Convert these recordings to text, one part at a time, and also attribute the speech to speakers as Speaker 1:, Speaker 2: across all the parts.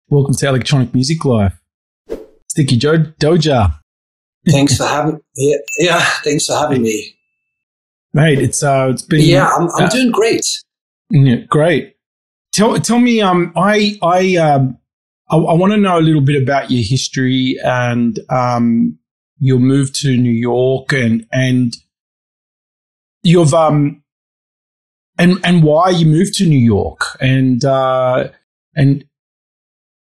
Speaker 1: Welcome to Electronic Music Life. Sticky Dojah.
Speaker 2: Thanks for having thanks for having me.
Speaker 1: Mate, it's been
Speaker 2: I'm doing great.
Speaker 1: Yeah, great. Tell me, I want to know a little bit about your history and your move to New York and you've and why you moved to New York and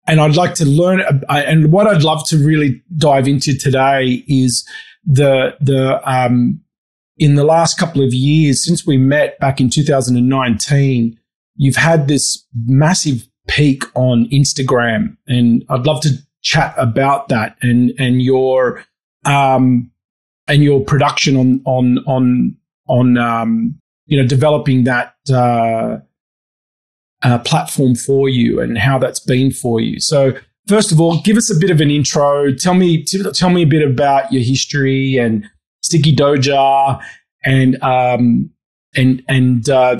Speaker 1: I'd like to learn, and what I'd love to really dive into today is the in the last couple of years since we met back in 2019, you've had this massive peak on Instagram, and I'd love to chat about that and your production on developing that platform for you and how that's been for you. So first of all, give us a bit of an intro. Tell me a bit about your history and Sticky Dojah and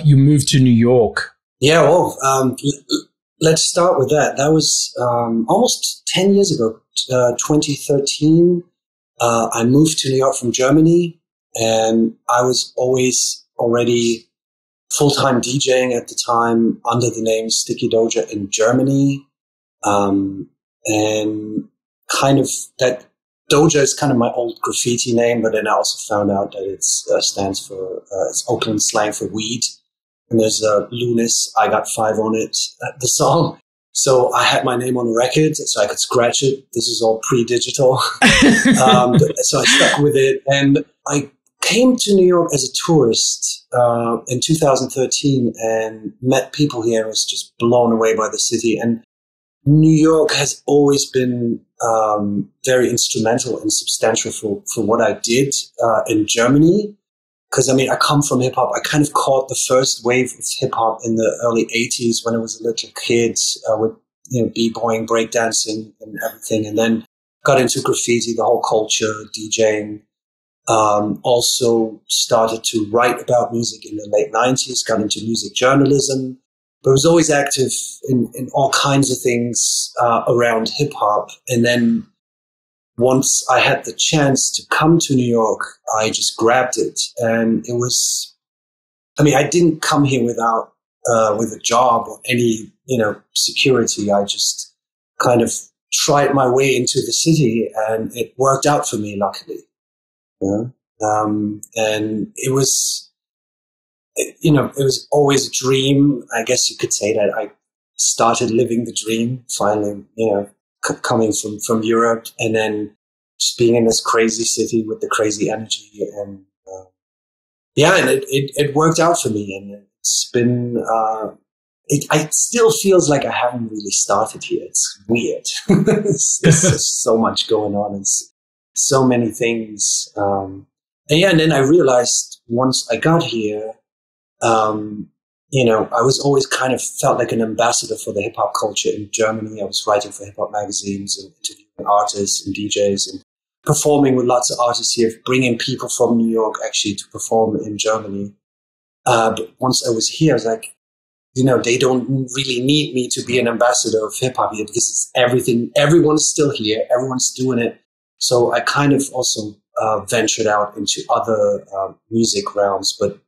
Speaker 1: you moved to New York.
Speaker 2: Yeah, well, let's start with that. That was almost 10 years ago, 2013. I moved to New York from Germany, and I was always already full-time DJing at the time under the name Sticky Dojah in Germany. And kind of that Dojah is kind of my old graffiti name, but then I also found out that it stands for, it's Oakland slang for weed. And there's a Lunis, I Got 5 on it, the song. So I had my name on a record so I could scratch it. This is all pre-digital. So I stuck with it. And I came to New York as a tourist in 2013 and met people here and was just blown away by the city. And New York has always been very instrumental and substantial for what I did in Germany. Because, I mean, I come from hip-hop. I kind of caught the first wave of hip-hop in the early 80s when I was a little kid with, b-boying, breakdancing and everything. And then got into graffiti, the whole culture, DJing. Also started to write about music in the late 90s, got into music journalism, but was always active in all kinds of things around hip-hop. And then once I had the chance to come to New York, I just grabbed it. And it was, I didn't come here without with a job or any, security. I just kind of tried my way into the city, and it worked out for me, luckily. And it was, it was always a dream. I guess you could say that I started living the dream finally, coming from Europe and then just being in this crazy city with the crazy energy. And, and it worked out for me. And it's been, it still feels like I haven't really started here. It's weird. There's just so much going on. It's so many things. And then I realized once I got here, I was always kind of felt like an ambassador for the hip hop culture in Germany. I was writing for hip hop magazines and interviewing artists and DJs and performing with lots of artists here, bringing people from New York actually to perform in Germany. But once I was here, I was like, they don't really need me to be an ambassador of hip hop here because it's everything. Everyone's still here. Everyone's doing it. So I kind of also ventured out into other music realms, but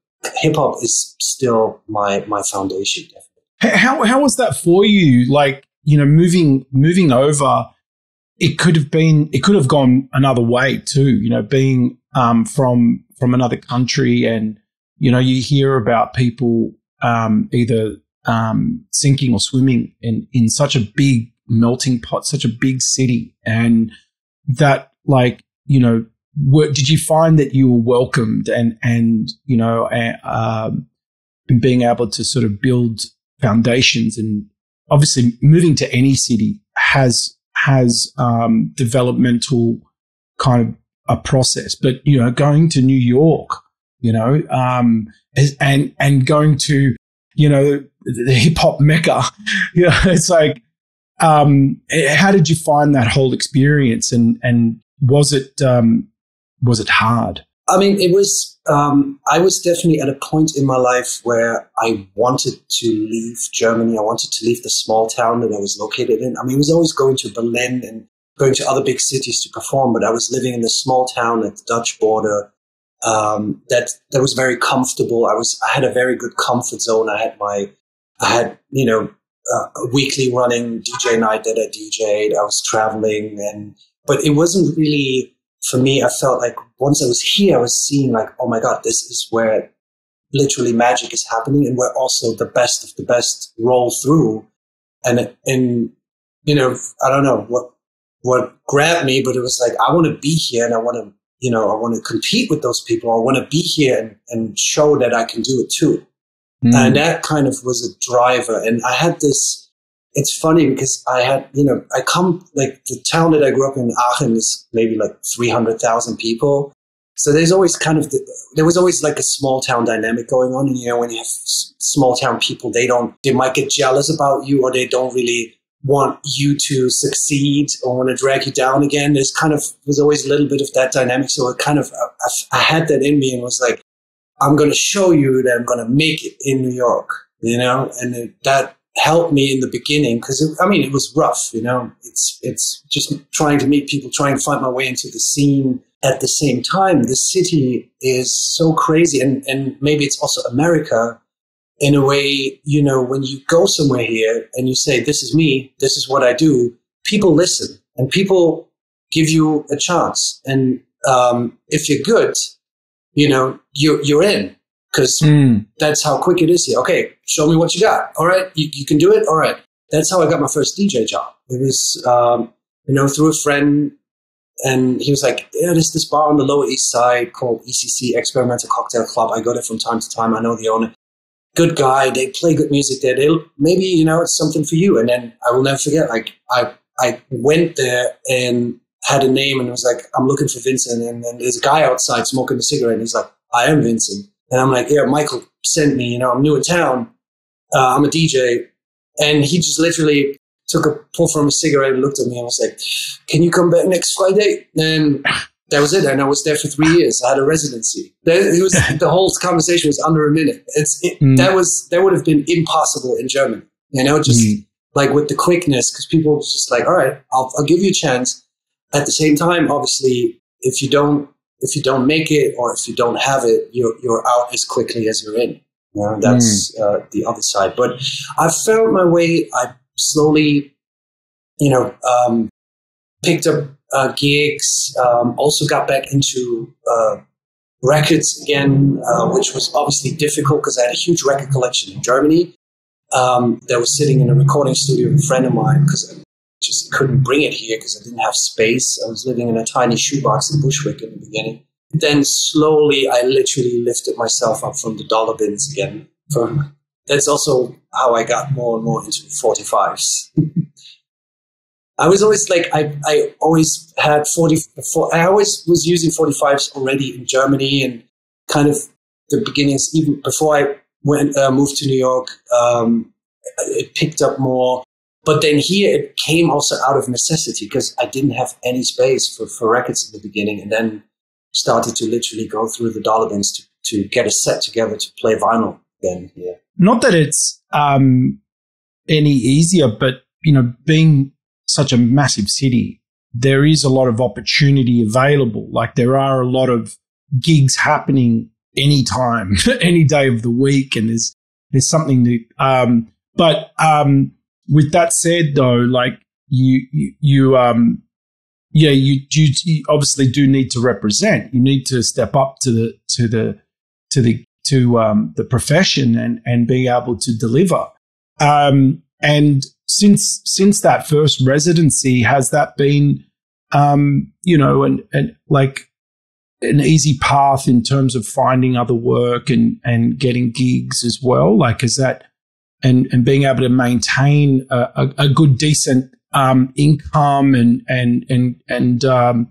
Speaker 2: hip-hop is still my foundation, definitely.
Speaker 1: How was that for you? Like, moving over, it could have gone another way too, being from another country, and, you hear about people either sinking or swimming in such a big melting pot, such a big city, and that, like, did you find that you were welcomed and being able to sort of build foundations? And obviously moving to any city has developmental kind of a process, but going to New York, and going to the hip hop mecca, it's like, how did you find that whole experience, and was it hard?
Speaker 2: I mean, it was, I was definitely at a point in my life where I wanted to leave Germany. I wanted to leave the small town that I was located in. I mean, I was always going to Berlin and going to other big cities to perform, but I was living in this small town at the Dutch border. That was very comfortable. I had a very good comfort zone. I had, a weekly running DJ night that I DJ'd. I was traveling but it wasn't really, for me, I felt like once I was here, I was seeing like, oh my God, this is where literally magic is happening and where also the best of the best roll through. And I don't know what grabbed me, but it was like, I want to be here and I want to compete with those people. I want to be here and show that I can do it too. And that kind of was a driver. And I had this, it's funny because I come, like the town that I grew up in, Aachen, is maybe like 300,000 people. So there was always like a small town dynamic going on. And, when you have small town people, they might get jealous about you, or they don't really want you to succeed or want to drag you down again. There's always a little bit of that dynamic. So I had that in me and was like, I'm going to show you that I'm going to make it in New York, and that helped me in the beginning because, it was rough, it's just trying to meet people, trying to find my way into the scene. At the same time, the city is so crazy, and maybe it's also America in a way, when you go somewhere here and you say, this is me, this is what I do, people listen and people give you a chance. And if you're good, you're in, because that's how quick it is here. Okay, show me what you got. All right, you can do it. All right. That's how I got my first DJ job. It was, through a friend, and he was like, yeah, there's this bar on the Lower East Side called ECC, Experimental Cocktail Club. I go there from time to time. I know the owner. Good guy. They play good music there. Maybe, it's something for you. And then I will never forget, like, I went there and had a name and was like, I'm looking for Vincent. And then there's a guy outside smoking a cigarette. And he's like, I am Vincent. And I'm like, yeah, Michael sent me, I'm new in town. I'm a DJ. And he just literally took a pull from a cigarette and looked at me and was like, can you come back next Friday? And that was it. And I was there for 3 years. I had a residency. The whole conversation was under a minute. That would have been impossible in Germany, like with the quickness, because people were just like, all right, I'll give you a chance. At the same time, obviously, if you don't make it, or if you don't have it, you're out as quickly as you're in. That's the other side. But I found my way. I slowly, picked up gigs. Also got back into records again, which was obviously difficult because I had a huge record collection in Germany. That was sitting in a recording studio with a friend of mine because I just couldn't bring it here because I didn't have space. I was living in a tiny shoebox in Bushwick in the beginning. Then slowly, I literally lifted myself up from the dollar bins again. That's also how I got more and more into 45s. I was always like, I always had I always was using 45s already in Germany, and kind of the beginnings, even before I moved to New York, it picked up more. But then here it came also out of necessity because I didn't have any space for records in the beginning, and then started to literally go through the dollar bins to get a set together to play vinyl then. Yeah.
Speaker 1: Not that it's any easier, but, being such a massive city, there is a lot of opportunity available. Like there are a lot of gigs happening anytime, any day of the week, and there's something that. But with that said, though, like you obviously do need to represent. You need to step up to the profession and be able to deliver. And since that first residency, has that been, and like an easy path in terms of finding other work and getting gigs as well? Like, is that, and being able to maintain a good, decent income and a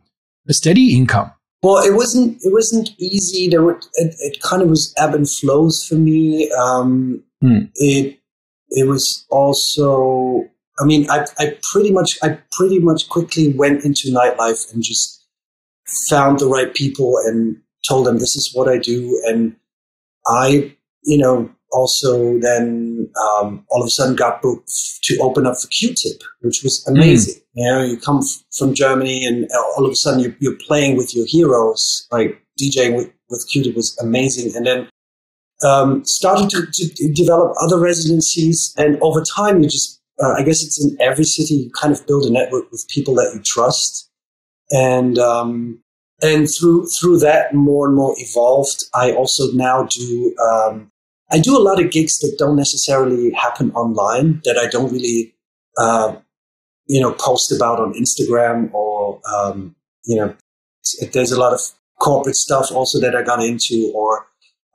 Speaker 1: steady income?
Speaker 2: Well, it wasn't easy. It kind of was ebb and flows for me. It was also, I pretty much quickly went into nightlife and just found the right people and told them this is what I do. And I, also then all of a sudden got booked to open up for Q-Tip, which was amazing. You come from Germany and all of a sudden you're playing with your heroes, like DJing with Q-Tip was amazing. And then started to develop other residencies. And over time, you just, I guess it's in every city, you kind of build a network with people that you trust. And through that, more and more evolved. I also now do, I do a lot of gigs that don't necessarily happen online, that I don't really, post about on Instagram or, there's a lot of corporate stuff also that I got into, or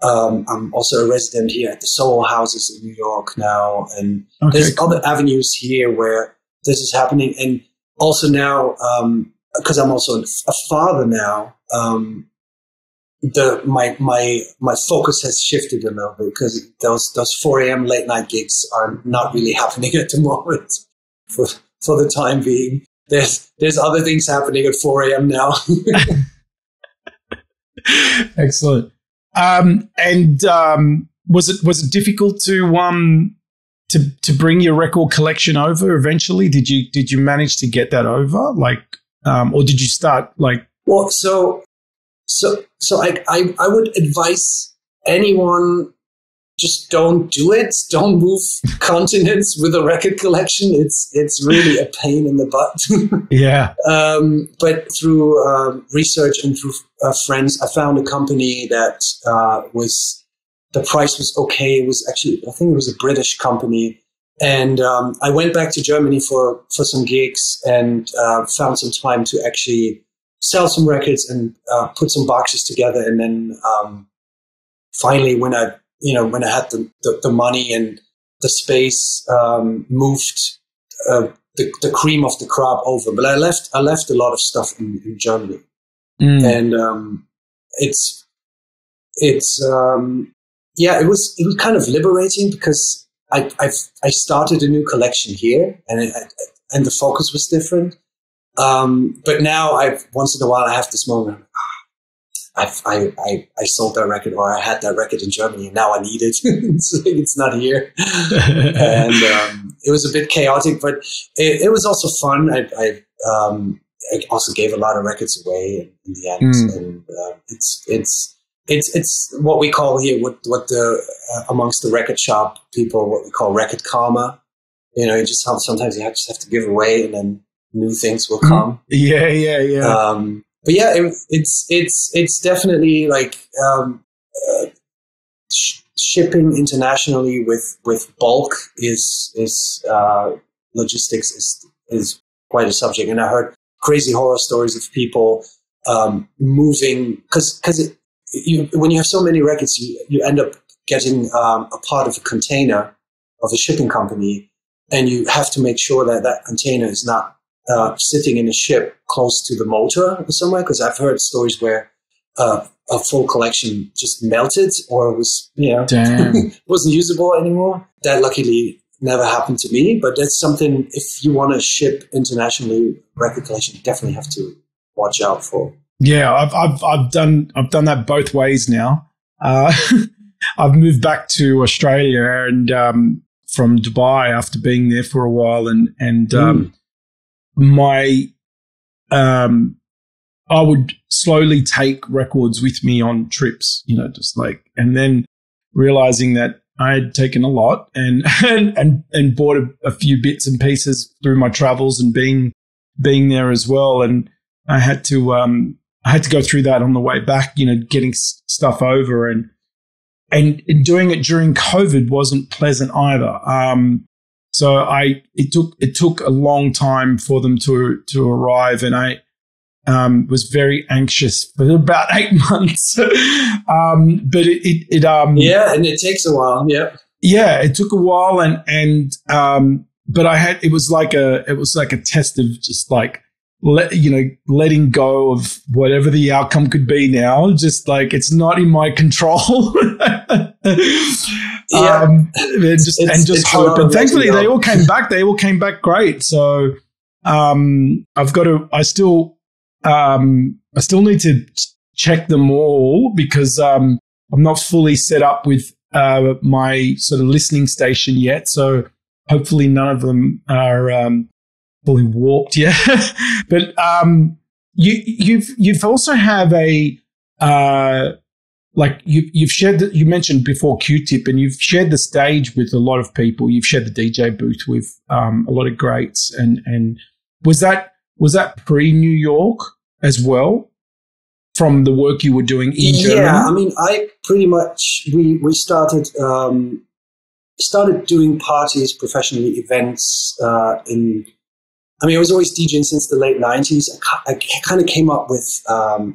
Speaker 2: I'm also a resident here at the Soho Houses in New York now. And there's other avenues here where this is happening. And also now, because I'm also a father now, my focus has shifted a little bit, because those 4 a.m. late night gigs are not really happening at the moment for the time being. There's other things happening at 4 a.m. now.
Speaker 1: Excellent. Was it difficult to bring your record collection over eventually? Did you manage to get that over? Or did you start like?
Speaker 2: Well, so I would advise anyone, just don't do it. Don't move continents with a record collection. It's really a pain in the butt.
Speaker 1: Yeah.
Speaker 2: But through research and through friends, I found a company that the price was okay. It was actually, I think it was a British company. And I went back to Germany for some gigs and found some time to actually sell some records and put some boxes together. And then finally, when I had the money and the space, moved the cream of the crop over. But I left a lot of stuff in Germany, and it was kind of liberating, because I started a new collection here, and the focus was different. But now once in a while I have this moment. I sold that record, or I had that record in Germany, and now I need it. It's not here. And it was a bit chaotic, but it was also fun. I also gave a lot of records away in the end. And it's what we call here, what the amongst the record shop people, what we call record karma. You just sometimes you just have to give away, and then new things will come.
Speaker 1: Yeah.
Speaker 2: But yeah, it's definitely like shipping internationally with bulk is logistics is quite a subject. And I heard crazy horror stories of people moving, because when you have so many records, you end up getting a part of a container of a shipping company, and you have to make sure that container is not sitting in a ship close to the motor or somewhere, because I've heard stories where a full collection just melted, or was wasn't usable anymore. That luckily never happened to me, but that's something, if you want to ship internationally record collection, you definitely have to watch out for.
Speaker 1: Yeah, I've done that both ways now. I've moved back to Australia and from Dubai after being there for a while, and I would slowly take records with me on trips, just like, and then realizing that I had taken a lot and bought a few bits and pieces through my travels and being there as well. And I had to go through that on the way back, getting stuff over, and doing it during COVID wasn't pleasant either. So it took a long time for them to arrive, and I was very anxious for about 8 months. But it
Speaker 2: and it takes a while.
Speaker 1: Yeah, it took a while, and but it was like a test of just like letting go of whatever the outcome could be now. Just like, it's not in my control. And just hope. And thankfully they all came back. They all came back great. So I still need to check them all because I'm not fully set up with my sort of listening station yet. So hopefully none of them are fully warped yet. But you've also have a like you've shared you mentioned before Q-Tip, and you've shared the stage with a lot of people. You've shared the DJ booth with a lot of greats, and was that pre-New York as well, from the work you were doing in Germany?
Speaker 2: Yeah, I mean, I pretty much we started doing parties, professionally, events I mean, I was always DJing since the late 90s. I kind of came up with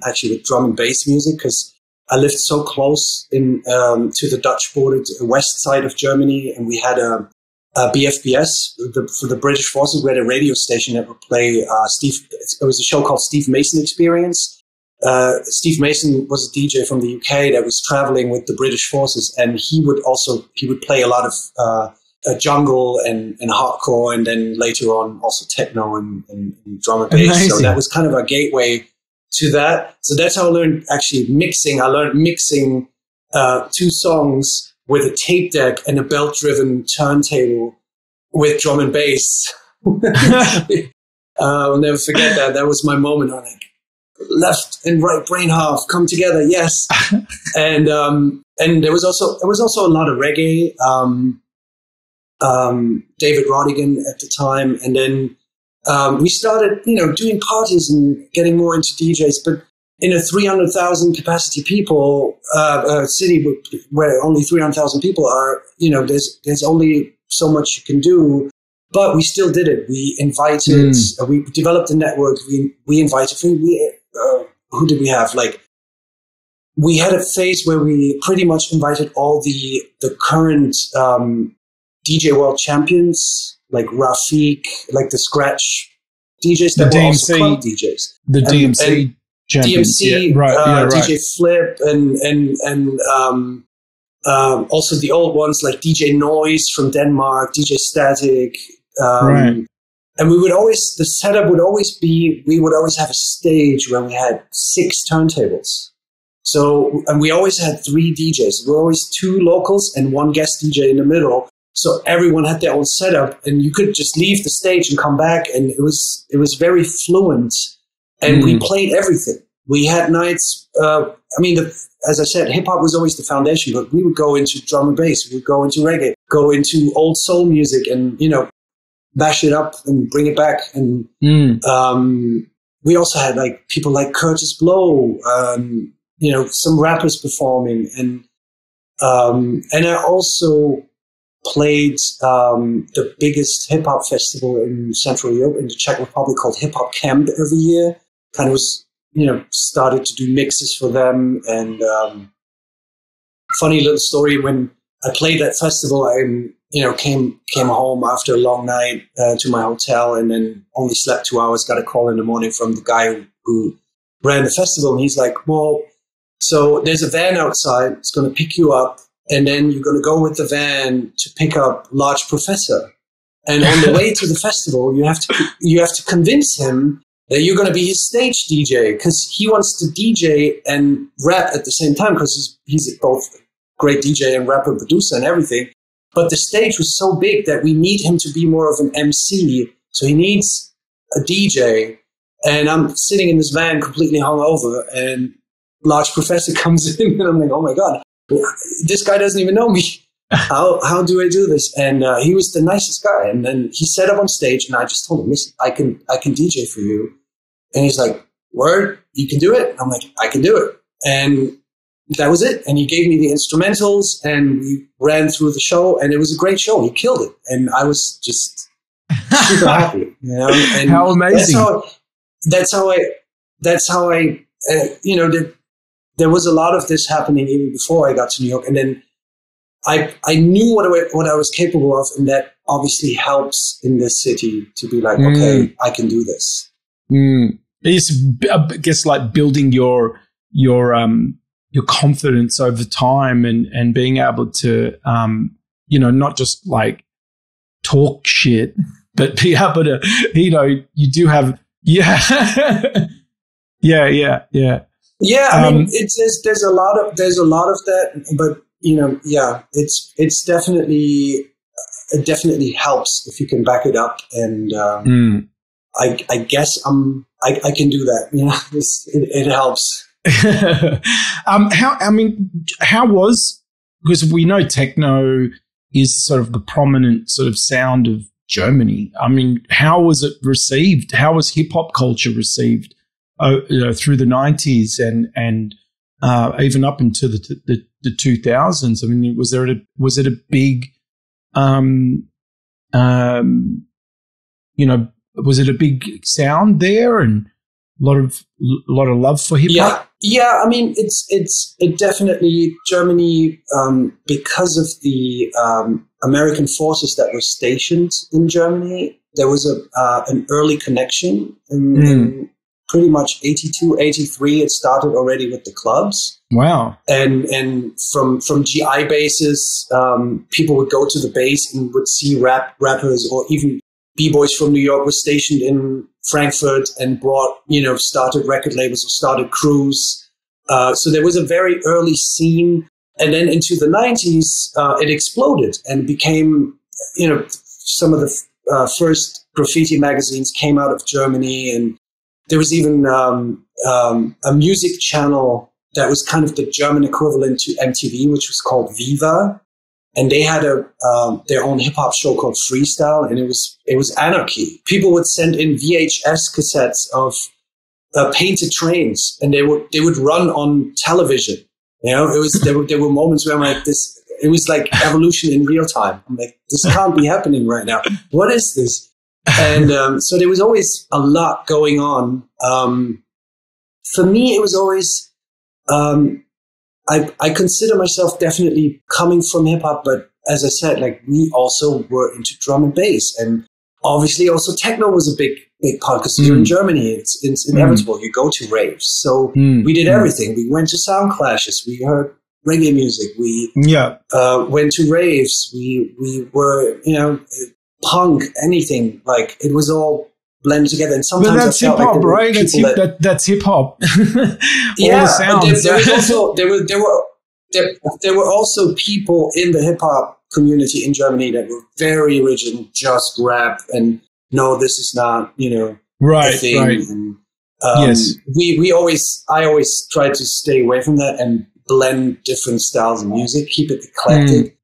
Speaker 2: actually with drum and bass music because I lived so close to the Dutch border, to the west side of Germany, and we had a BFBS for the British Forces. We had a radio station that would play it was a show called Steve Mason Experience. Steve Mason was a DJ from the UK that was traveling with the British Forces, and he would play a lot of jungle and hardcore, and then later on also techno and drum and bass.
Speaker 1: Amazing.
Speaker 2: So that was kind of our gateway to that. So that's how I learned actually mixing. I learned mixing 2 songs with a tape deck and a belt-driven turntable with drum and bass. I'll never forget that. That was my moment. I'm like, left and right brain half come together, yes. And there was also a lot of reggae. David Rodigan at the time, and then we started, doing parties and getting more into DJs. But in a 300,000 capacity people city where only 300,000 people are, there's only so much you can do. But we still did it. We invited, we developed a network. We invited. Who did we have? Like, we had a phase where we pretty much invited all the current DJ world champions, like Rafiq, like the scratch DJs that were also club DJs.
Speaker 1: The DMC champions.
Speaker 2: DMC,
Speaker 1: yeah, right.
Speaker 2: DJ Flip, and also the old ones like DJ Noise from Denmark, DJ Static.
Speaker 1: Right.
Speaker 2: And the setup would always be, we would always have a stage where we had 6 turntables. So, and we always had 3 DJs. There were always 2 locals and 1 guest DJ in the middle. So everyone had their own setup, and you could just leave the stage and come back, and it was very fluent. And we played everything. We had nights. As I said, hip hop was always the foundation, but we would go into drum and bass, we would go into reggae, go into old soul music, and bash it up and bring it back. And we also had like people like Curtis Blow, some rappers performing, and I also played the biggest hip hop festival in Central Europe, in the Czech Republic, called Hip Hop Camp every year. Kind of was, started to do mixes for them. And funny little story, when I played that festival, I came home after a long night to my hotel, and then only slept 2 hours. Got a call in the morning from the guy who ran the festival, and he's like, "Well, so there's a van outside. It's going to pick you up, and then you're going to go with the van to pick up Large Professor. And on the way to the festival, you have to convince him that you're going to be his stage DJ, because he wants to DJ and rap at the same time, because he's both a great DJ and rapper, producer, and everything. But the stage was so big that we need him to be more of an MC. So he needs a DJ. And I'm sitting in this van completely hungover, and Large Professor comes in, and I'm like, oh my God, this guy doesn't even know me. How do I do this? And he was the nicest guy. And then he set up on stage, and I just told him, listen, I can DJ for you. And he's like, word, you can do it? I'm like, I can do it. And that was it. And he gave me the instrumentals, and we ran through the show, and it was a great show. He killed it. And I was just super happy. And
Speaker 1: how amazing.
Speaker 2: That's how I there was a lot of this happening even before I got to New York. And then I knew what I was capable of, and that obviously helps in this city to be like, okay, I can do this.
Speaker 1: It's, I guess, like building your confidence over time, and being able to, not just like talk shit, but be able to, you do have, yeah.
Speaker 2: Yeah, I mean, there's a lot of that, but it's definitely, it definitely helps if you can back it up, and I guess I can do that. It helps.
Speaker 1: How was, because we know techno is sort of the prominent sort of sound of Germany. I mean, how was it received? How was hip hop culture received through the 90s and even up into the 2000s? I mean, was it a big, was it a big sound there and a lot of love for hip hop?
Speaker 2: Yeah. I mean, it definitely, Germany, because of the American forces that were stationed in Germany, there was an early connection in pretty much 82, 83. It started already with the clubs.
Speaker 1: Wow.
Speaker 2: And from GI bases, people would go to the base and would see rappers, or even B-boys from New York were stationed in Frankfurt and started record labels or started crews. So there was a very early scene. And then into the 90s, it exploded and became, some of the first graffiti magazines came out of Germany. And there was even a music channel that was kind of the German equivalent to MTV, which was called Viva. And they had their own hip hop show called Freestyle, and it was anarchy. People would send in VHS cassettes of painted trains, and they would run on television. There were moments where I'm like, this. It was like evolution in real time. I'm like, this can't be happening right now. What is this? And so there was always a lot going on. For me, it was always. I consider myself definitely coming from hip hop, but as I said, like, we also were into drum and bass, and obviously also techno was a big part, because here in Germany, it's inevitable. You go to raves. So we did everything. We went to sound clashes. We heard reggae music. We went to raves. We were, punk, anything. Like, it was all blended together. And sometimes
Speaker 1: but that's hip hop, right? That's hip hop.
Speaker 2: Yeah, but there were also people in the hip hop community in Germany that were very rigid, just rap, and no, this is not,
Speaker 1: right,
Speaker 2: the thing.
Speaker 1: right.
Speaker 2: And,
Speaker 1: yes,
Speaker 2: I always try to stay away from that and blend different styles of music, keep it eclectic,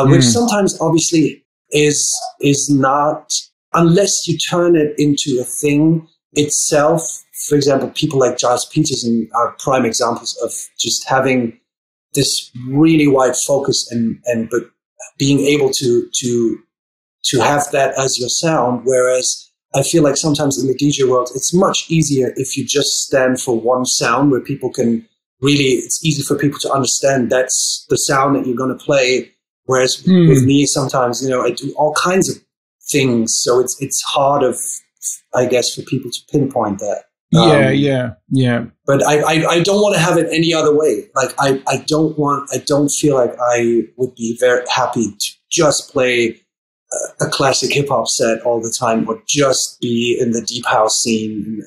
Speaker 2: which sometimes obviously is not. Unless you turn it into a thing itself. For example, people like Giles Peterson are prime examples of just having this really wide focus but being able to have that as your sound. Whereas I feel like sometimes in the DJ world, it's much easier if you just stand for one sound, where people can really, it's easy for people to understand that's the sound that you're going to play. Whereas with me, sometimes, I do all kinds of things, so it's hard I guess, for people to pinpoint that.
Speaker 1: Yeah.
Speaker 2: But I don't want to have it any other way. Like, I don't feel like I would be very happy to just play a classic hip hop set all the time, or just be in the deep house scene.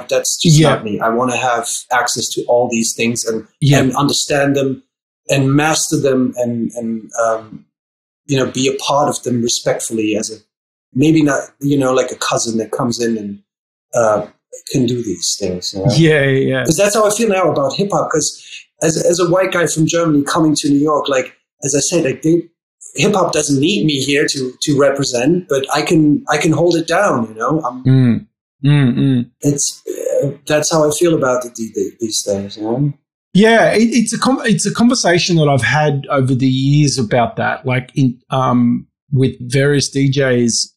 Speaker 2: That's just not me. I want to have access to all these things and understand them and master them and be a part of them respectfully, as a, maybe not, like a cousin that comes in and can do these things.
Speaker 1: Yeah.
Speaker 2: Because that's how I feel now about hip hop. Because as a white guy from Germany coming to New York, like, as I said, like, hip hop doesn't need me here to represent, but I can hold it down. It's that's how I feel about these things.
Speaker 1: Yeah, it's a conversation that I've had over the years about that, like with various DJs,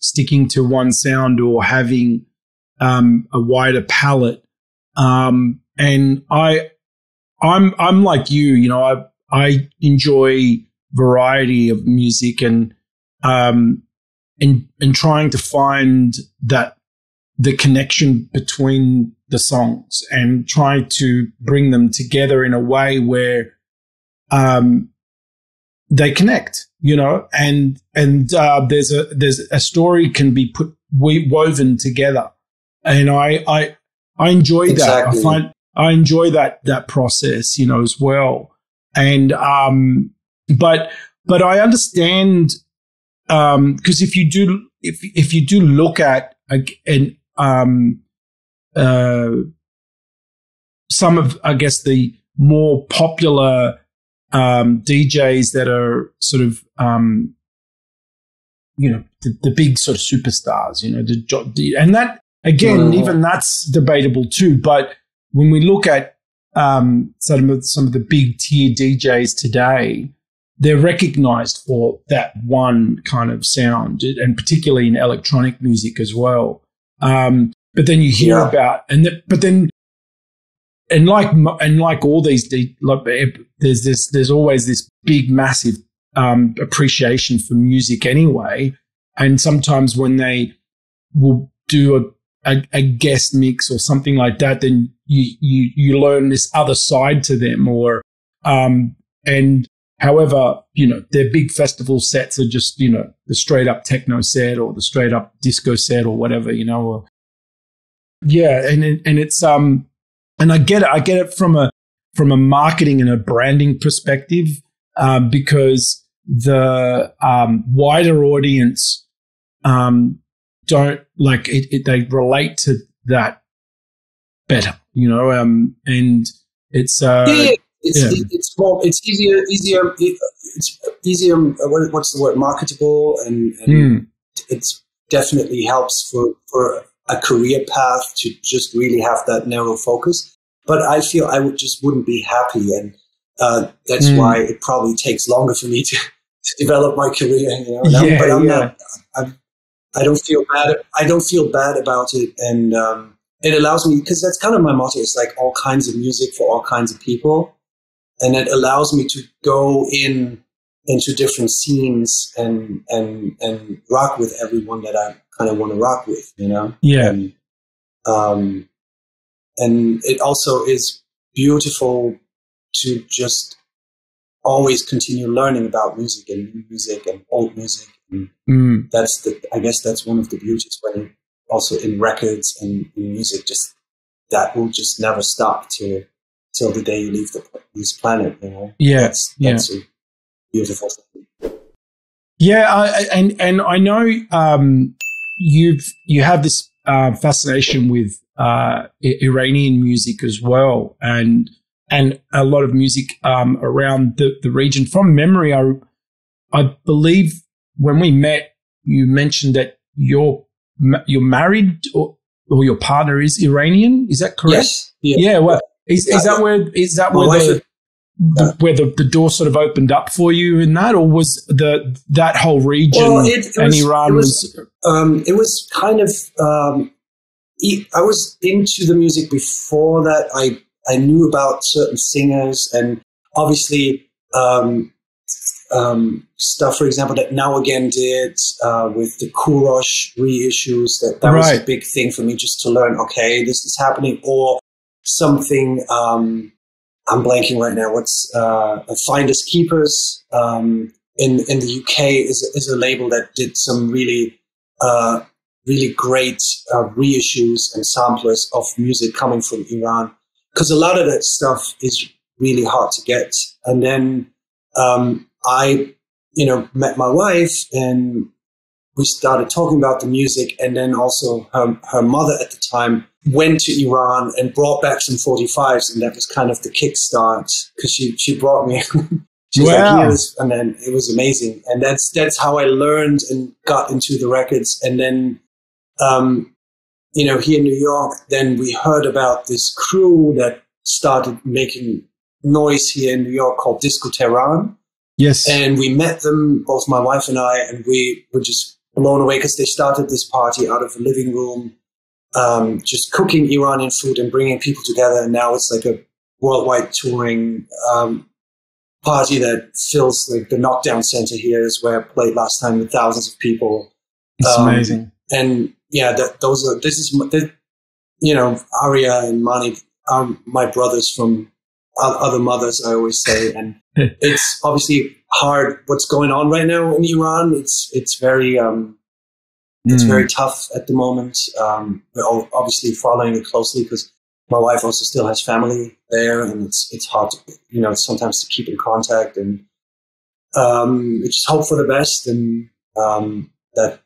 Speaker 1: sticking to one sound or having a wider palette. And I'm like you, I enjoy variety of music and trying to find the connection between the songs and try to bring them together in a way where they connect, and there's a story can be woven together. And I I enjoy
Speaker 2: Exactly.
Speaker 1: that. I enjoy that process, you know, as well. And but I understand, because if you do look at some of, I guess, the more popular DJs that are sort of you know, the big sort of superstars, you know, and that again, even that's debatable too. But when we look at some of the big tier DJs today, they're recognized for that one kind of sound, and particularly in electronic music as well. But then you hear about, like all these, there's always this big, massive appreciation for music anyway. And sometimes when they will do a guest mix or something like that, then you learn this other side to them, or and however, you know, their big festival sets are just, you know, the straight up techno set or the straight up disco set or whatever, you know. Or, yeah, and it's and I get it from a marketing and a branding perspective, because the wider audience don't like it. They relate to that better, you know, and it's
Speaker 2: it's easier. What's the word? Marketable, and it definitely helps for a career path to just really have that narrow focus. But I feel I wouldn't be happy, and that's why it probably takes longer for me to develop my career. You know? But I'm not. I don't feel bad. I don't feel bad about it, and it allows me, because that's kind of my motto. It's like all kinds of music for all kinds of people, and it allows me to go into different scenes and rock with everyone that I kind of want to rock with. You know.
Speaker 1: Yeah.
Speaker 2: And it also is beautiful to just always continue learning about music and new music and old music. And I guess that's one of the beauties when also in records and in music, just that will just never stop till the day you leave this planet. You know, that's a beautiful thing.
Speaker 1: Yeah, and I know you have this fascination with Iranian music as well, and a lot of music around the region. From memory, I believe when we met, you mentioned that you're married, or your partner is Iranian. Is that correct?
Speaker 2: Yes.
Speaker 1: Yeah. Well, is that where the door sort of opened up for you in that, or was that whole region Iran was?
Speaker 2: It was kind of. I was into the music before that. I knew about certain singers, and obviously stuff, for example, that Now Again did with the Kurosh reissues. That was a big thing for me, just to learn. Okay, this is happening, or something. I'm blanking right now. What's Finders Keepers in the UK is a label that did some really great reissues and samplers of music coming from Iran, because a lot of that stuff is really hard to get. And then I met my wife, and we started talking about the music. And then also her mother at the time went to Iran and brought back some 45s, and that was kind of the kickstart, because she brought me. She was like, "Here's," and then it was amazing. And that's how I learned and got into the records. And then here in New York, then we heard about this crew that started making noise here in New York called Disco Tehran.
Speaker 1: Yes.
Speaker 2: And we met them, both my wife and I, and we were just blown away, because they started this party out of a living room, just cooking Iranian food and bringing people together. And now it's like a worldwide touring party that fills like the Knockdown Center here, is where I played last time with thousands of people.
Speaker 1: It's amazing.
Speaker 2: And Arya and Mani are my brothers from other mothers, I always say. And it's obviously hard what's going on right now in Iran. It's very It's very tough at the moment. We're obviously following it closely because my wife also still has family there, and it's hard to, sometimes to keep in contact, and we just hope for the best, and that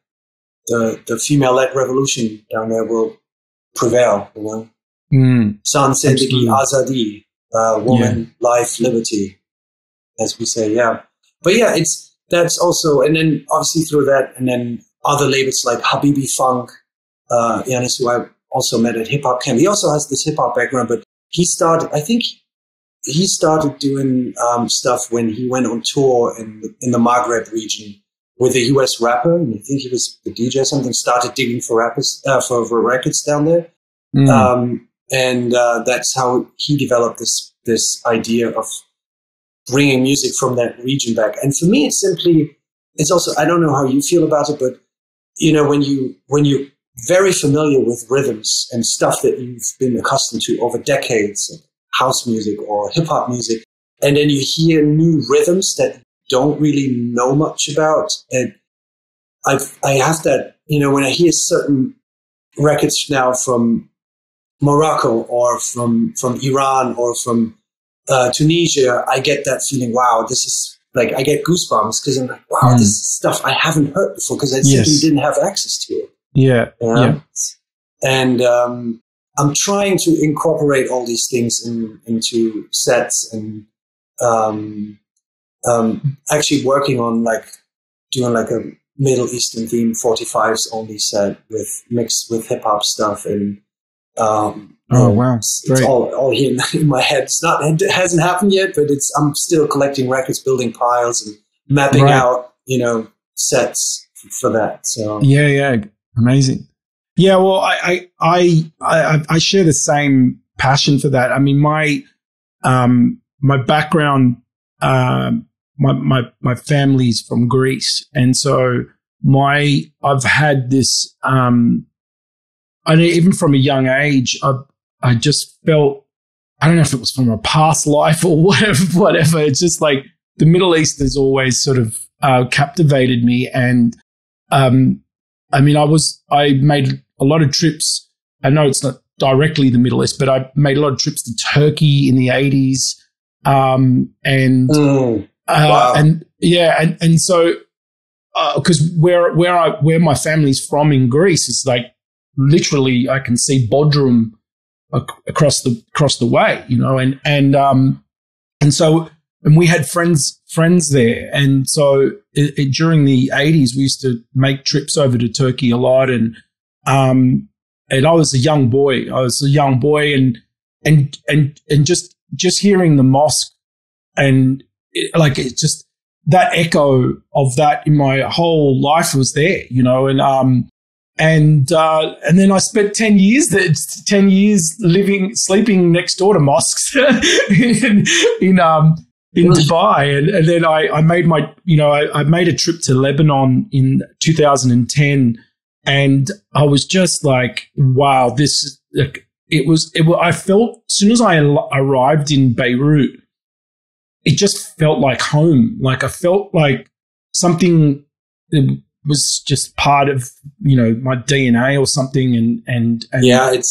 Speaker 2: the female-led revolution down there will prevail. San Zindagi Azadi, woman, life, liberty, as we say. Yeah, but yeah, that's also, and then obviously through that, and then other labels like Habibi Funk, Yanis, who I also met at Hip Hop Camp. He also has this hip hop background, but I think he started doing stuff when he went on tour in the Maghreb region with a US rapper, and I think he was the DJ or something, started digging for rappers, for records down there. And that's how he developed this idea of bringing music from that region back. And for me, it's also, I don't know how you feel about it, but when you're very familiar with rhythms and stuff that you've been accustomed to over decades, like house music or hip hop music, and then you hear new rhythms that you don't really know much about. And I have that, when I hear certain records now from Morocco or from Iran or from Tunisia, I get that feeling, wow, this is like, I get goosebumps because I'm like, wow, this is stuff I haven't heard before because I simply didn't have access to it.
Speaker 1: Yeah.
Speaker 2: And I'm trying to incorporate all these things into sets, and actually working on doing a Middle Eastern themed 45s only set mixed with hip hop stuff, and
Speaker 1: oh wow,
Speaker 2: it's all here in my head. It hasn't happened yet, but I'm still collecting records, building piles, and mapping out sets for that. So
Speaker 1: yeah, amazing. Yeah, well, I share the same passion for that. I mean, my background, my family's from Greece, and so I've had this. Even from a young age, I just felt, I don't know if it was from a past life or whatever. It's just like the Middle East has always sort of captivated me, and I mean, I made a lot of trips. I know it's not directly the Middle East, but I made a lot of trips to Turkey in the 80s.
Speaker 2: Wow.
Speaker 1: And so, because where my family's from in Greece is like literally I can see Bodrum across the way, and so we had friends there, and so during the 80s we used to make trips over to Turkey a lot, and I was a young boy. And just hearing the mosque and it's just that echo of that in my whole life was there, and then I spent 10 years sleeping next door to mosques in Dubai, and then I made I made a trip to Lebanon in 2010, and I was just like, wow, this I felt as soon as I arrived in Beirut, it just felt like home. Like I felt like something was just part of my DNA or something, and
Speaker 2: yeah, it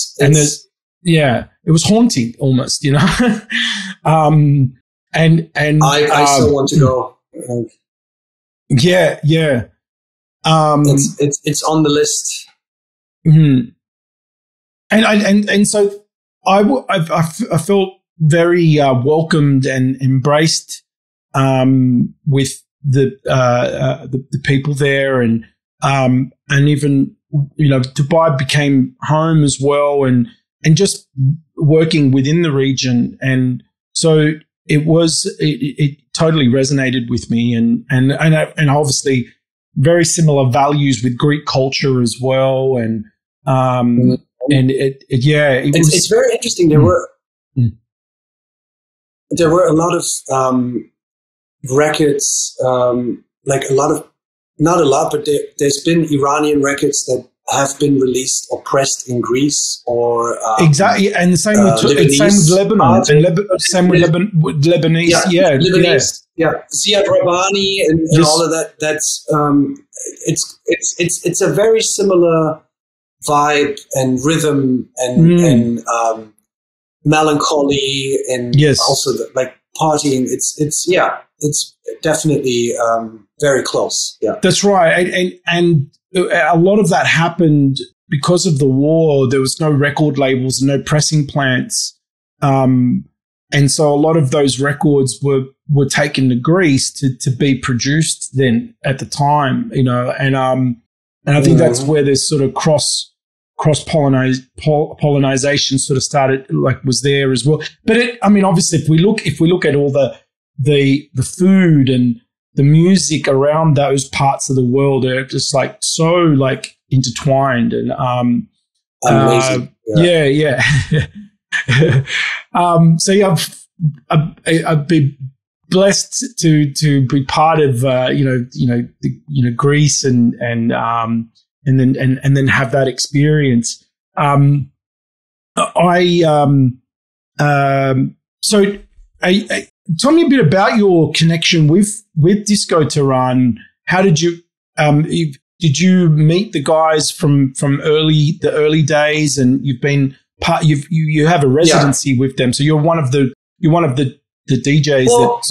Speaker 1: was haunting almost, and
Speaker 2: I still want to go.
Speaker 1: Yeah.
Speaker 2: It's on the list.
Speaker 1: Mm-hmm. And so I felt very welcomed and embraced with the people there, and even Dubai became home as well, and just working within the region, and so it totally resonated with me, and obviously very similar values with Greek culture as well, and it's
Speaker 2: very interesting. There were a lot of records, not a lot, but there's been Iranian records that have been released or pressed in Greece or
Speaker 1: exactly, and the same with Lebanon, and same with Lebanese,
Speaker 2: Lebanese, Ziad Rabbani and all of that. That's it's a very similar vibe and rhythm and melancholy and also like partying. It's definitely very close. Yeah,
Speaker 1: that's right, and a lot of that happened because of the war. There was no record labels, no pressing plants, and so a lot of those records were taken to Greece to be produced then at the time, and I think that's where this sort of cross pollination sort of started, like was there as well. But obviously, if we look at all the food and the music around those parts of the world are just like so like intertwined and
Speaker 2: amazing.
Speaker 1: So I've been blessed to be part of Greece and then have that experience. Tell me a bit about your connection with Disco Tehran. How did you did you meet the guys from the early days, and you've been part? You have a residency with them, so you're one of the DJs.
Speaker 2: Well,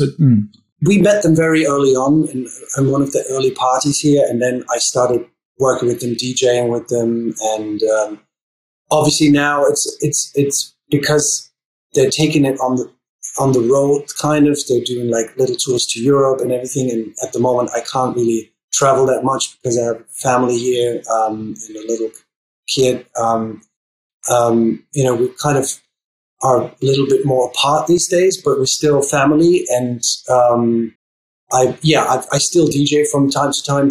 Speaker 2: we met them very early on in one of the early parties here, and then I started working with them, DJing with them, and obviously now it's because they're taking it on the road, kind of. They're doing like little tours to Europe and everything. And at the moment, I can't really travel that much because I have family here and a little kid. We kind of are a little bit more apart these days, but we're still family. And I still DJ from time to time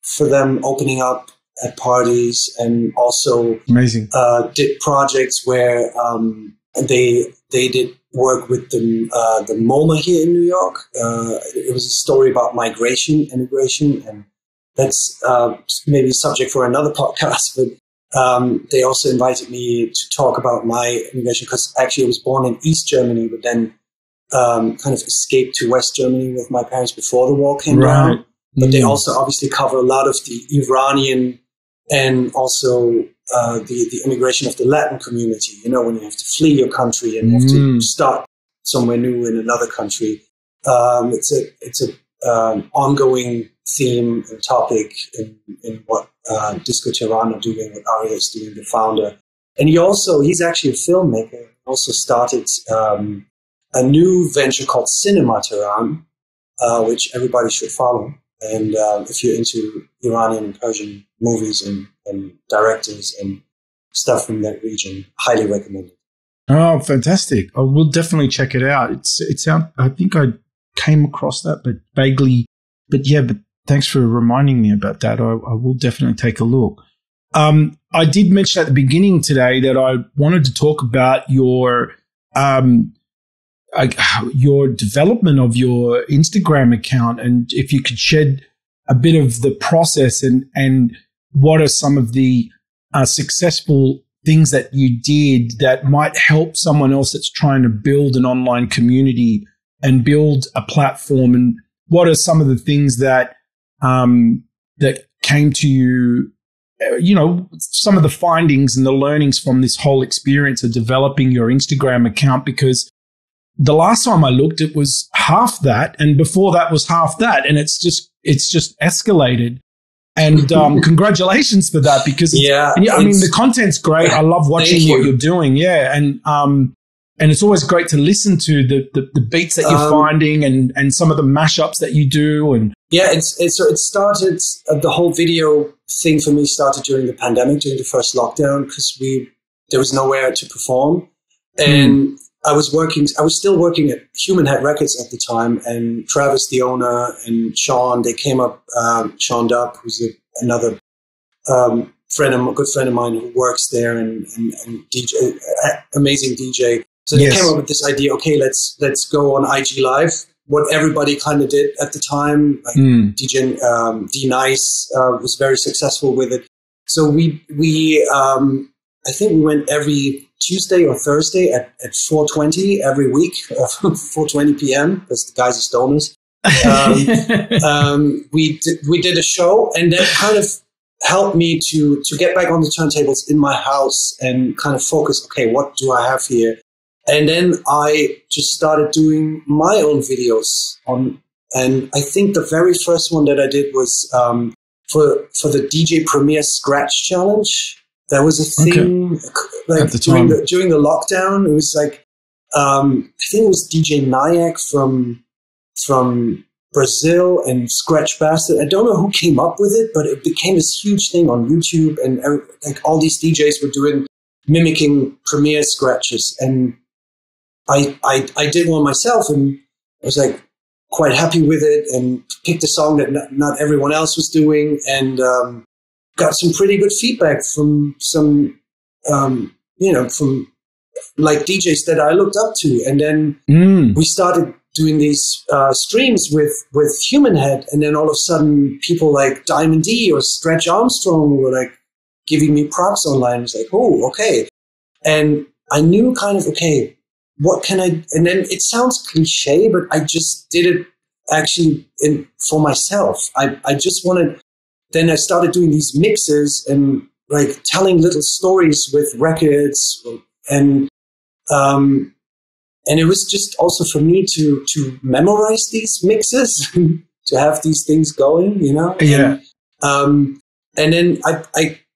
Speaker 2: for them, opening up at parties, and also
Speaker 1: amazing
Speaker 2: did projects where they did work with the MoMA here in New York. It was a story about immigration, and that's maybe a subject for another podcast. But they also invited me to talk about my immigration, because actually I was born in East Germany, but then kind of escaped to West Germany with my parents before the wall came down. But they also obviously cover a lot of the Iranian and also the immigration of the Latin community, when you have to flee your country and you have to start somewhere new in another country. It's a ongoing theme and topic in what Disco Tehran are doing, what Aria is doing, the founder. And he's actually a filmmaker. He also started a new venture called Cinema Tehran, which everybody should follow. And if you're into Iranian and Persian movies and directors and stuff from that region, highly recommend it.
Speaker 1: Oh, fantastic! I will definitely check it out. I think I came across that, but vaguely. But thanks for reminding me about that. I will definitely take a look. I did mention at the beginning today that I wanted to talk about your development of your Instagram account, and if you could shed a bit of the process and what are some of the successful things that you did that might help someone else that's trying to build an online community and build a platform, and what are some of the things that that came to you, some of the findings and the learnings from this whole experience of developing your Instagram account, because the last time I looked, it was half that, and before that was half that, and it's just escalated. And congratulations for that, because the content's great. I love watching what you're doing. Yeah, and it's always great to listen to the beats that you're finding and some of the mashups that you do. And
Speaker 2: it started, the whole video thing for me started during the pandemic, during the first lockdown, because there was nowhere to perform, and I was still working at Human Head Records at the time, and Travis, the owner, and Sean, they came up, Sean Dupp, who's another good friend of mine who works there and DJ, amazing DJ. So they came up with this idea, okay, let's go on IG Live, what everybody kind of did at the time. Like DJ D-Nice was very successful with it. So I think we went every Tuesday or Thursday at 4:20 every week, 4:20 p.m. because the guys are stoners. We did a show, and that kind of helped me to get back on the turntables in my house and kind of focus. Okay, what do I have here? And then I just started doing my own videos and I think the very first one that I did was for the DJ Premier Scratch Challenge. That was a thing like during the lockdown. It was like I think it was DJ Nyack from Brazil and Scratch Bastard. I don't know who came up with it, but it became this huge thing on YouTube, and like all these DJs were mimicking Premiere scratches. And I did one myself, and I was like quite happy with it, and picked a song that not everyone else was doing, and got some pretty good feedback from some, from like DJs that I looked up to. And then we started doing these streams with Human Head, and then all of a sudden people like Diamond D or Stretch Armstrong were like giving me props online. It's like, oh, okay. And I knew kind of, okay, what can I, and then it sounds cliche, but I just did it actually for myself. I just wanted, then I started doing these mixes and like telling little stories with records, and it was just also for me to memorize these mixes, to have these things going, Yeah. And then I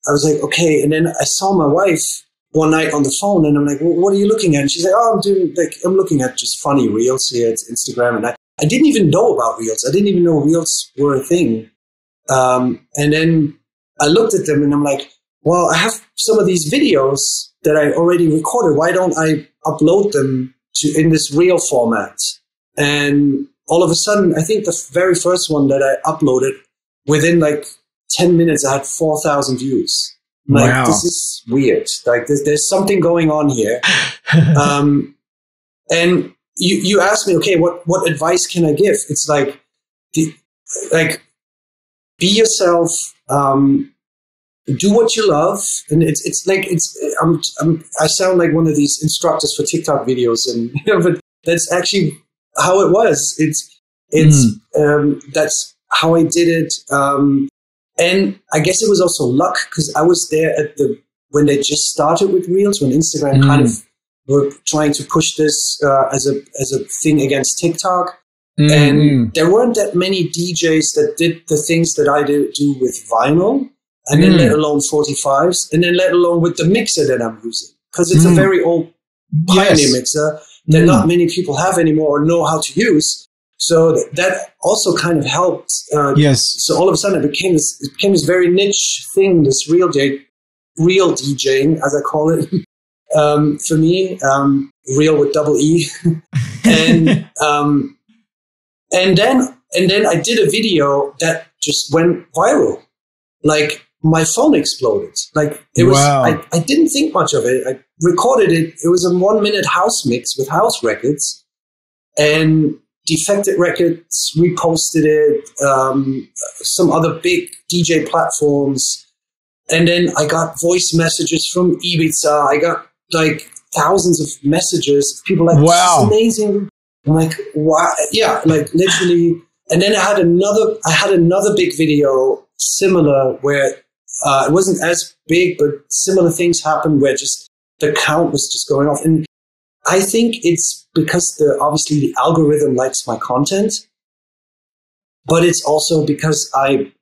Speaker 2: was like, okay. And then I saw my wife one night on the phone, and I'm like, well, what are you looking at? And she's like, oh, I'm looking at just funny reels here. It's Instagram. And I didn't even know about reels. I didn't even know reels were a thing. And then I looked at them and I'm like, well, I have some of these videos that I already recorded. Why don't I upload them in this reel format? And all of a sudden, I think the very first one that I uploaded, within like 10 minutes, I had 4,000 views. Like, wow. This is weird. Like, there's something going on here. And you asked me, okay, what advice can I give? It's like, be yourself, do what you love. And I sound like one of these instructors for TikTok videos, and but that's actually how it was. That's how I did it. And I guess it was also luck, because I was there when they just started with Reels, when Instagram kind of were trying to push this as a thing against TikTok. And there weren't that many DJs that did the things that I do with vinyl, and then let alone 45s, and then let alone with the mixer that I'm using, because it's a very old Pioneer mixer that not many people have anymore or know how to use. So that also kind of helped. So all of a sudden it became this very niche thing, this real DJing, as I call it, for me, real with double E. And then I did a video that just went viral. Like, my phone exploded. Like, it was, wow. I didn't think much of it. I recorded it. It was a 1-minute house mix with house records, and Defected Records reposted it, some other big DJ platforms. And then I got voice messages from Ibiza. I got like thousands of messages. People like, wow, this is amazing. I'm like, wow. Yeah, like literally. And then I had another big video similar, where it wasn't as big, but similar things happened where just the count was just going off. And I think it's because obviously the algorithm likes my content, but it's also because I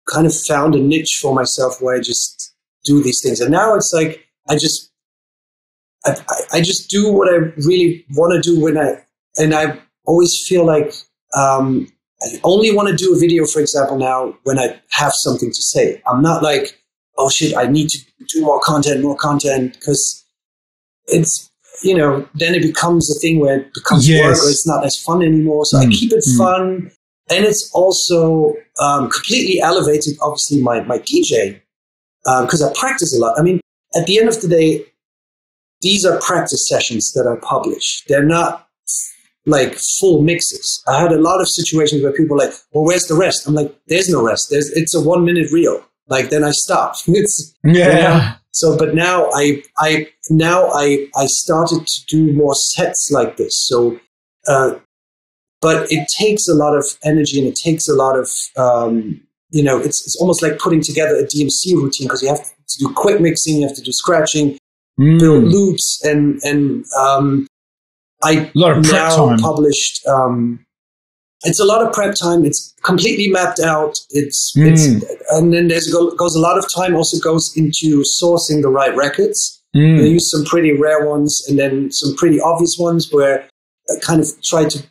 Speaker 2: kind of found a niche for myself where I just do these things. And now it's like, I just do what I really want to do and I always feel like, I only want to do a video, for example, now when I have something to say. I'm not like, oh shit, I need to do more content, because it's, then it becomes a thing where it becomes work, or it's not as fun anymore. So I keep it fun. And it's also completely elevated, obviously, my DJ, because I practice a lot. I mean, at the end of the day, these are practice sessions that I publish. They're not like full mixes. I had a lot of situations where people were like, well, where's the rest? I'm like, there's no rest. It's a 1-minute reel. Like then I stopped. It's,
Speaker 1: yeah.
Speaker 2: So, but now I started to do more sets like this. So, but it takes a lot of energy and it takes a lot of, it's almost like putting together a DMC routine because you have to do quick mixing, you have to do scratching, build loops, and I now published. It's a lot of prep time. It's completely mapped out. It's and then goes a lot of time. Also goes into sourcing the right records. I use some pretty rare ones and then some pretty obvious ones where I kind of try to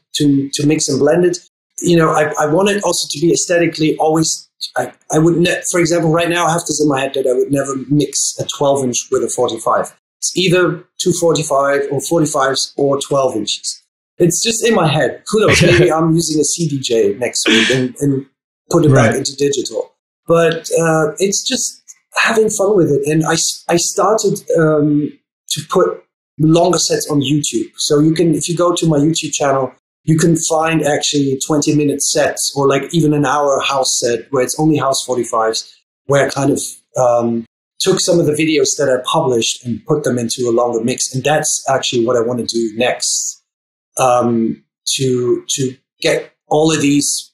Speaker 2: mix and blend it. I want it also to be aesthetically always. I would for example, right now I have this in my head that I would never mix a 12-inch with a 45. It's either 245 or 45s or 12 inches. It's just in my head. Who knows? Maybe I'm using a CDJ next week and put it back into digital. But it's just having fun with it. And I started to put longer sets on YouTube. So you can, if you go to my YouTube channel, you can find actually 20-minute sets or like even an hour house set where it's only house 45s, where I kind of took some of the videos that I published and put them into a longer mix. And that's actually what I want to do next. To get all of these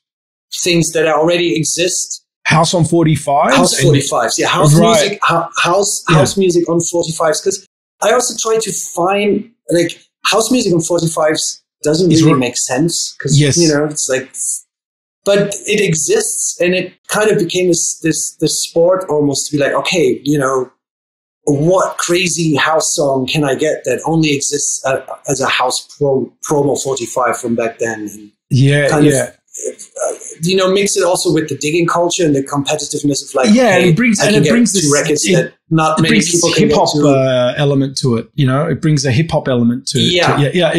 Speaker 2: things that already exist.
Speaker 1: House on 45s?
Speaker 2: House 45s, yeah. House music, house music on 45s. Because I also try to find, like, house music on 45s doesn't really make sense. Because, it's like, but it exists and it kind of became this sport almost to be like, okay, what crazy house song can I get that only exists as a house promo 45 from back then? And mix it also with the digging culture and the competitiveness of like,
Speaker 1: it brings
Speaker 2: this records that not many people can
Speaker 1: hip hop element to it. It brings a hip hop element to it.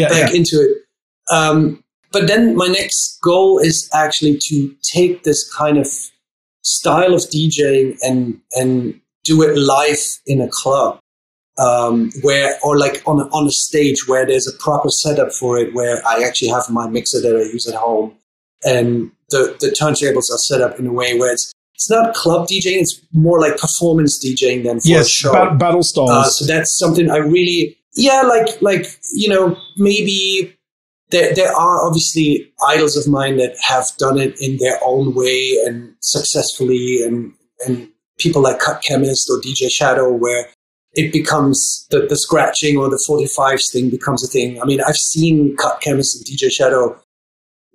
Speaker 2: Back into it. But then my next goal is actually to take this kind of style of DJing and do it live in a club, or like on a stage where there's a proper setup for it, where I actually have my mixer that I use at home, and the turntables are set up in a way where it's not club DJing, it's more like performance DJing than for a show.
Speaker 1: Battle styles.
Speaker 2: So that's something I really, maybe there are obviously idols of mine that have done it in their own way and successfully, and people like Cut Chemist or DJ Shadow, where it becomes the scratching or the 45s thing becomes a thing. I mean, I've seen Cut Chemist and DJ Shadow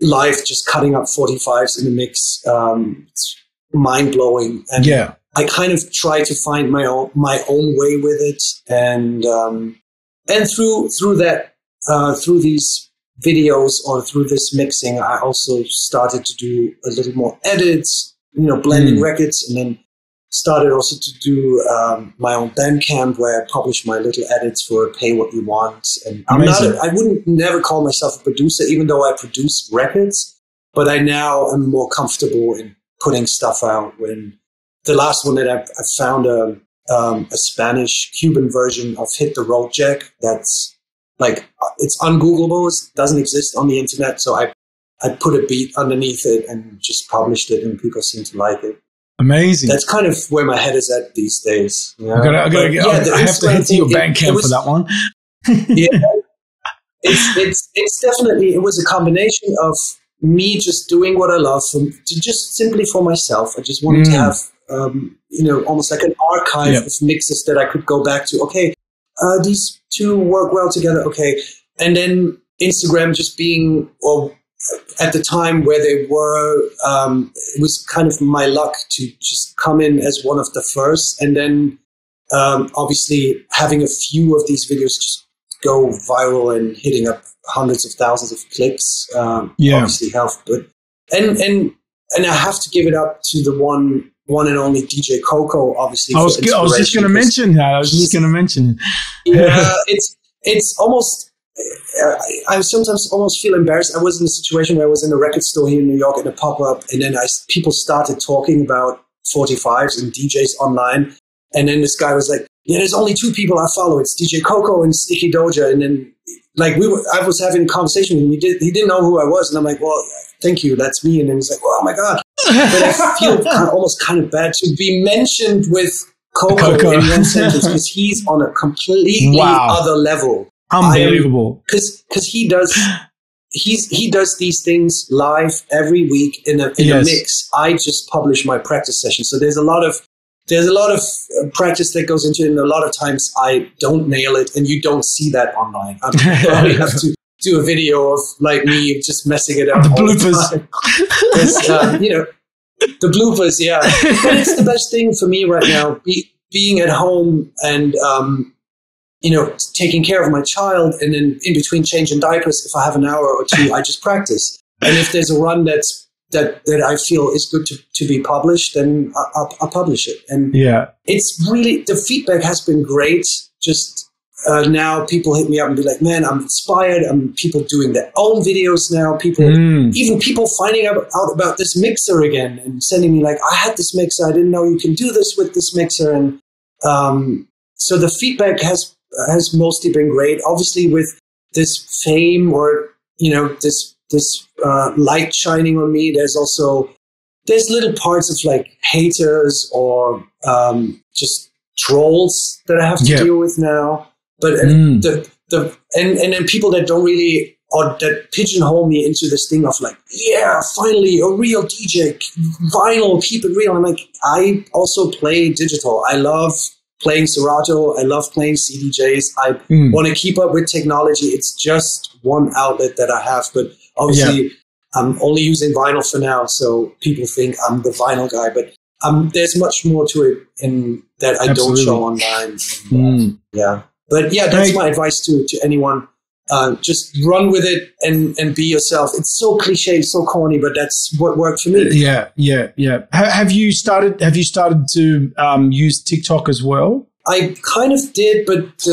Speaker 2: live just cutting up 45s in the mix. It's mind-blowing. And I kind of try to find my own way with it. And through that, through these videos or through this mixing, I also started to do a little more edits, blending records, and then started also to do my own Bandcamp where I publish my little edits for Pay What You Want. And I wouldn't never call myself a producer, even though I produce records, but I now am more comfortable in putting stuff out. When the last one that I found a Spanish Cuban version of Hit the Road Jack that's like, it's ungoogleable, it doesn't exist on the internet. So I put a beat underneath it and just published it, and people seem to like it.
Speaker 1: Amazing.
Speaker 2: That's kind of where my head is at these days.
Speaker 1: I have to head to your Bandcamp for that one.
Speaker 2: It's definitely, it was a combination of me just doing what I love, just simply for myself. I just wanted to have, almost like an archive of mixes that I could go back to. Okay, these two work well together. Okay. And then Instagram just being, at the time where they were, it was kind of my luck to just come in as one of the first. And then obviously having a few of these videos just go viral and hitting up hundreds of thousands of clicks obviously helped. But and I have to give it up to the one and only DJ Coco, obviously.
Speaker 1: I was just going to mention that.
Speaker 2: Yeah, it's almost, I sometimes almost feel embarrassed. I was in a situation where I was in a record store here in New York in a pop-up, and then people started talking about 45s and DJs online. And then this guy was like, there's only two people I follow. It's DJ Coco and Sticky Dojah. And then I was having a conversation with him. He didn't know who I was. And I'm like, well, thank you. That's me. And then he's like, well, oh my God. But I feel almost kind of bad to be mentioned with Coco in one sentence because he's on a completely other level.
Speaker 1: Unbelievable.
Speaker 2: Because he does these things live every week in a mix. I just publish my practice session. So there's a lot of practice that goes into it, and a lot of times I don't nail it, and you don't see that online. I probably have to do a video of like me just messing it up.
Speaker 1: The bloopers.
Speaker 2: The bloopers, yeah. But it's the best thing for me right now, being at home and, taking care of my child, and then in between changing diapers, if I have an hour or two, I just practice. And if there's a run that I feel is good to be published, then I'll publish it. And it's really, the feedback has been great. Just now people hit me up and be like, man, I'm inspired. People doing their own videos now. Even people finding out about this mixer again and sending me like, I had this mixer. I didn't know you can do this with this mixer. And so the feedback has mostly been great. Obviously with this fame or, this light shining on me, there's little parts of like haters or just trolls that I have to deal with now. But and then people that don't really, or that pigeonhole me into this thing of like, yeah, finally a real DJ, vinyl, keep it real. I'm like, I also play digital. I love playing Serato. I love playing CDJs. I want to keep up with technology. It's just one outlet that I have, but obviously I'm only using vinyl for now. So people think I'm the vinyl guy, but there's much more to it that I don't show online. But yeah, that's my advice to anyone. Just run with it and be yourself. It's so cliche, so corny, but that's what worked for me.
Speaker 1: Yeah. Have you started to use TikTok as well?
Speaker 2: I kind of did, but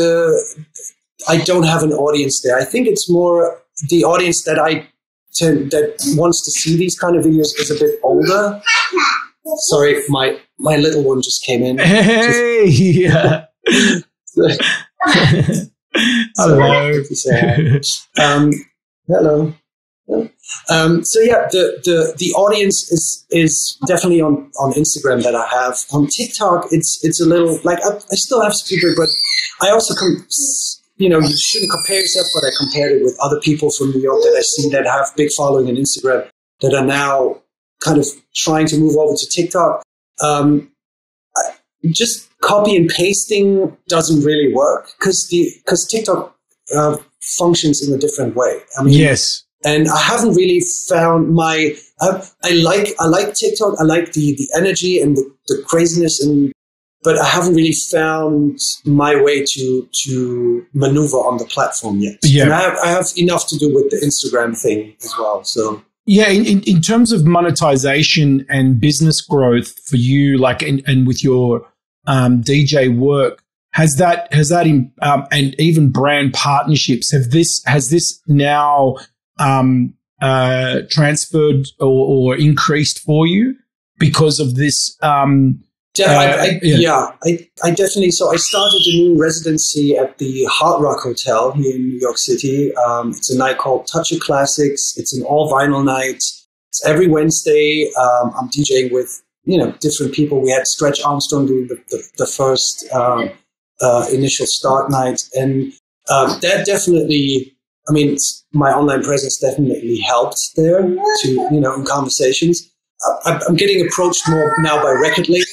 Speaker 2: I don't have an audience there. I think it's more the audience that that wants to see these kind of videos is a bit older. Sorry, my little one just came in.
Speaker 1: Hello.
Speaker 2: Hello. So yeah, the audience is definitely on Instagram that I have. On TikTok, it's a little like I still have some people, but I also you shouldn't compare yourself, but I compared it with other people from New York that I see that have big following on Instagram that are now kind of trying to move over to TikTok. Just copy and pasting doesn't really work because TikTok functions in a different way. I mean,
Speaker 1: yes.
Speaker 2: And I haven't really found I like TikTok. I like the energy and the craziness, but I haven't really found my way to maneuver on the platform yet. Yeah. And I have enough to do with the Instagram thing as well. So.
Speaker 1: Yeah, in terms of monetization and business growth for you, like and with your DJ work, has that and even brand partnerships, has this now transferred or increased for you because of this?
Speaker 2: I definitely. So I started a new residency at the Hard Rock Hotel here in New York City. It's a night called Touch of Classics. It's an all vinyl night. It's every Wednesday. I'm DJing with different people. We had Stretch Armstrong doing the first initial start night, and that definitely. I mean, my online presence definitely helped there to in conversations. I'm getting approached more now by record labels.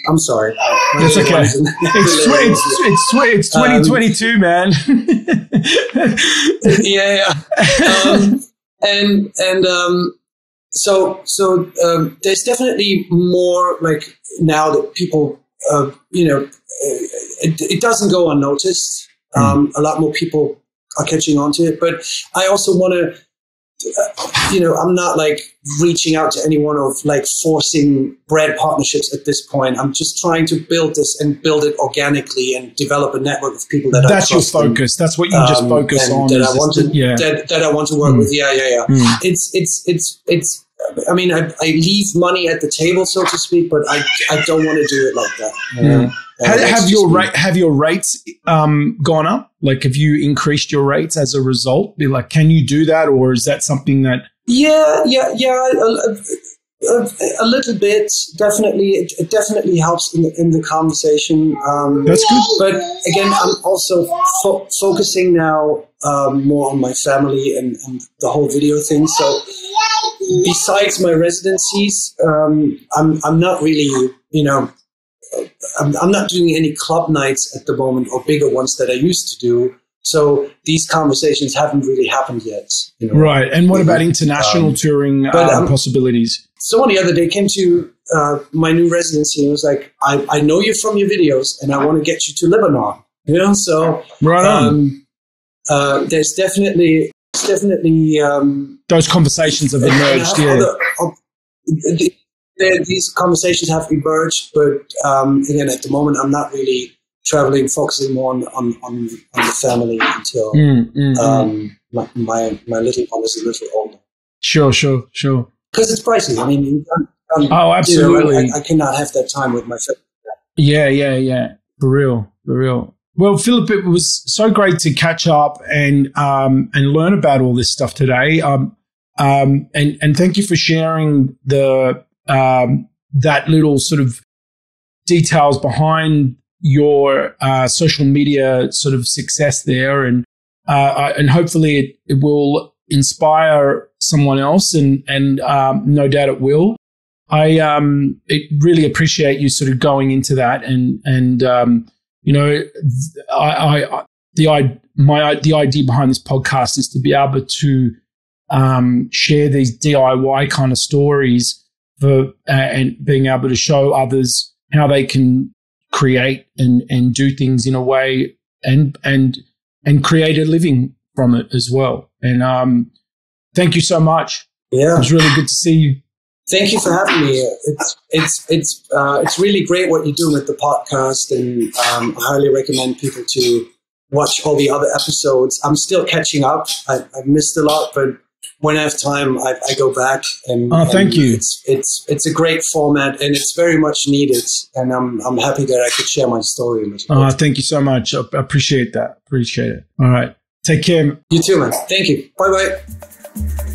Speaker 2: I'm sorry.
Speaker 1: It's okay. It's 2022, man.
Speaker 2: So there's definitely more like now that people, it doesn't go unnoticed. A lot more people are catching on to it, but I also want to. I'm not like reaching out to anyone or like forcing brand partnerships at this point. I'm just trying to build this and build it organically and develop a network of people that
Speaker 1: that's your focus. That's what you just focus on.
Speaker 2: That I want to work with. Yeah. It's. I mean, I leave money at the table, so to speak, but I don't want to do it like that.
Speaker 1: Have your rates gone up? Like, have you increased your rates as a result? Be like, can you do that, or is that something that?
Speaker 2: Yeah. A little bit, definitely. It definitely helps in the conversation.
Speaker 1: That's good.
Speaker 2: But again, I'm also focusing now more on my family and the whole video thing. So besides my residencies, I'm not really, I'm not doing any club nights at the moment, or bigger ones that I used to do. So these conversations haven't really happened yet.
Speaker 1: Right. And what about international touring possibilities?
Speaker 2: Someone the other day came to my new residency and was like, I know you from your videos and I want to get you to Lebanon. So
Speaker 1: right on.
Speaker 2: There's definitely
Speaker 1: those conversations have emerged.
Speaker 2: These conversations have emerged, but again, at the moment, I'm not really traveling, focusing more on the family until my little one is a little older. Sure. Because it's pricey. I mean,
Speaker 1: absolutely.
Speaker 2: I cannot have that time with my family.
Speaker 1: Yeah. For real. Well, Philip, it was so great to catch up and learn about all this stuff today. And thank you for sharing that little sort of details behind your social media sort of success there, and hopefully it will inspire someone else, and no doubt it will. I really appreciate you sort of going into that, and the idea behind this podcast is to be able to share these DIY kind of stories and being able to show others how they can create and do things in a way and create a living from it as well. And thank you so much.
Speaker 2: Yeah,
Speaker 1: it was really good to see you.
Speaker 2: Thank you for having me. It's really great what you're doing with the podcast, and I highly recommend people to watch all the other episodes. I'm still catching up. I've missed a lot, but when I have time, I go back and.
Speaker 1: Oh, thank you.
Speaker 2: It's a great format, and it's very much needed. And I'm happy that I could share my story with you.
Speaker 1: Oh, thank you so much. I appreciate that. Appreciate it. All right. Take care.
Speaker 2: You too, man. Thank you. Bye-bye.